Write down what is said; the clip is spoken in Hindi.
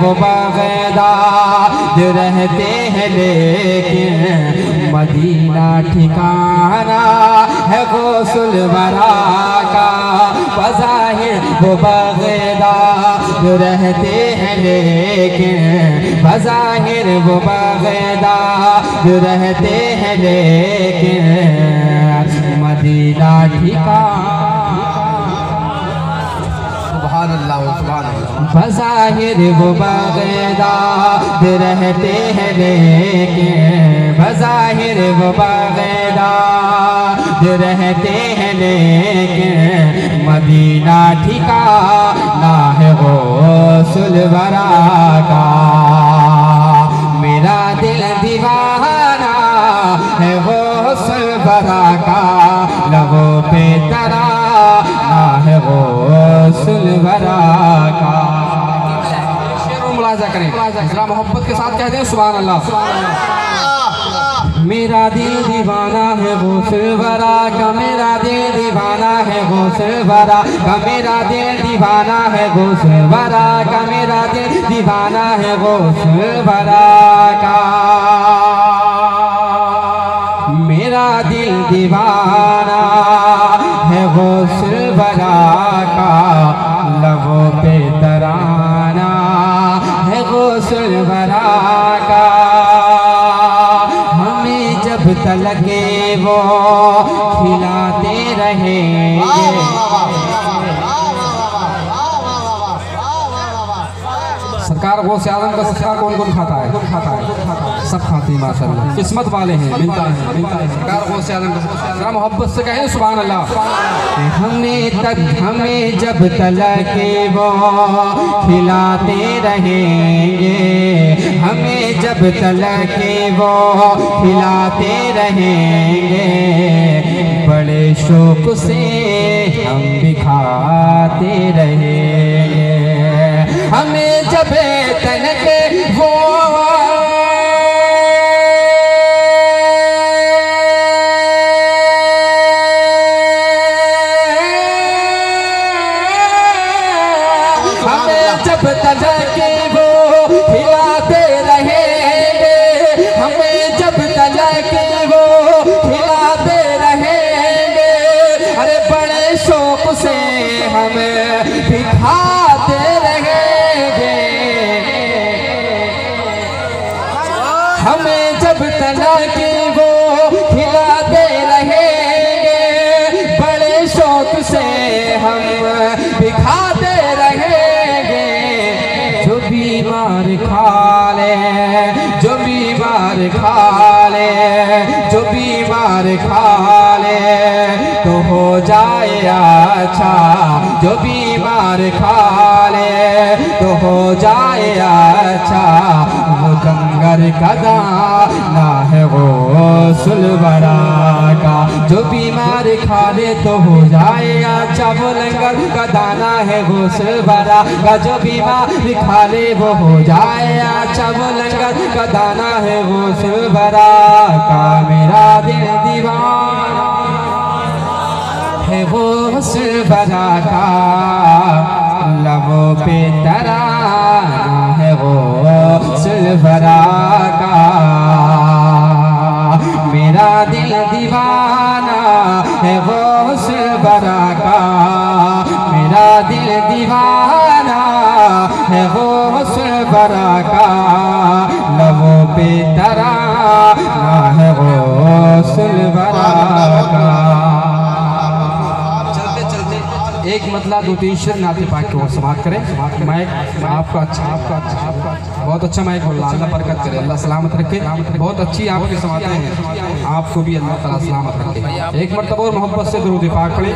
वो बग़दाद रहते हैं लेकिन मदीना ठिकाना है गौसुल वरा का। बज़ाहिर वो बग़दाद रहते हैं लेकिन बज़ाहिर वो बग़दाद रहते हैं लेकिन मदीना ठिकाना। बज़ाहिर वो बग़दाद रहते हैं लेकिन बज़ाहिर वो बग़दाद रहते हैं लेकिन मदीना ठिकाना है गौसुल वरा का। मेरा दिल दीवाना है गौसुल वरा का। लबों पे तराना है गौसुल वरा का। शेर मुलाज़ा करें, जरा मोहब्बत के साथ कह दें सुभान अल्लाह। मेरा दिल दीवाना है गौसुल वरा का। मेरा दिल दीवाना है गौसुल वरा का। मेरा दिल दीवाना है गौसुल वरा का। मेरा दिल दीवाना है गौसुल वरा का। मेरा दिल दीवाना है गौसुल वरा का। लबों पे तराना है गौसुल वरा का। हमें जब तलके वो खिलाते रहेंगे। सरकार गौसे आज़म का सदका कौन कौन खाता है? सब खाते हैं माशाअल्लाह, किस्मत वाले हैं, मिलता है। सरकार गौसे आज़म का जरा मोहब्बत से कहें सुभान अल्लाह। हमें जब तलके वो खिलाते रहेंगे। हमें जब तलके वो खिलाते रहेंगे। बड़े शौक से हम भी खाते रहेंगे। हमें जब तलके वो जब तलके वो खिलाते रहेंगे। हमें जब तलके वो खिलाते रहेंगे। अरे बड़े शौक से हम भी खाते रहेंगे। हमें जब तलके वो खिलाते रहेंगे। बड़े शौक से हम भी खाते रहेंगे। जो बीमार खा ले, जो बीमार खा ले, जो बीमार खा ले तो हो जाए अच्छा। जो बीमार खा ले तो हो जाए अच्छा। वो लंगर का दाना है गौसुल वरा का। जो बीमार खा ले तो हो जाए अच्छा। वो लंगर का दाना है गौसुल वरा का। जो बीमार खा ले वो हो जाए अच्छा। वो लंगर का दाना है गौसुल वरा का। मेरा दिल दीवाना है गौसुल वरा का। लबों पे तराना है गौसुल वरा का। मेरा दिल दीवाना है गौसुल वरा का। मेरा दिल दीवाना है गौसुल वरा का। लबों पे तराना है गौसुल वरा का। एक मतला दो तीन शेर नाते पाक की ओर समाप्त करें। माइक आपका अच्छा बहुत अच्छा माइक बोल। अल्लाह बरकत करे, अल्लाह सलामत रखे। बहुत अच्छी आपकी समातें हैं, आपको भी अल्लाह ताला सलामत रखे। एक मरतबा और मोहब्बत से दुरूद पाक पढ़े।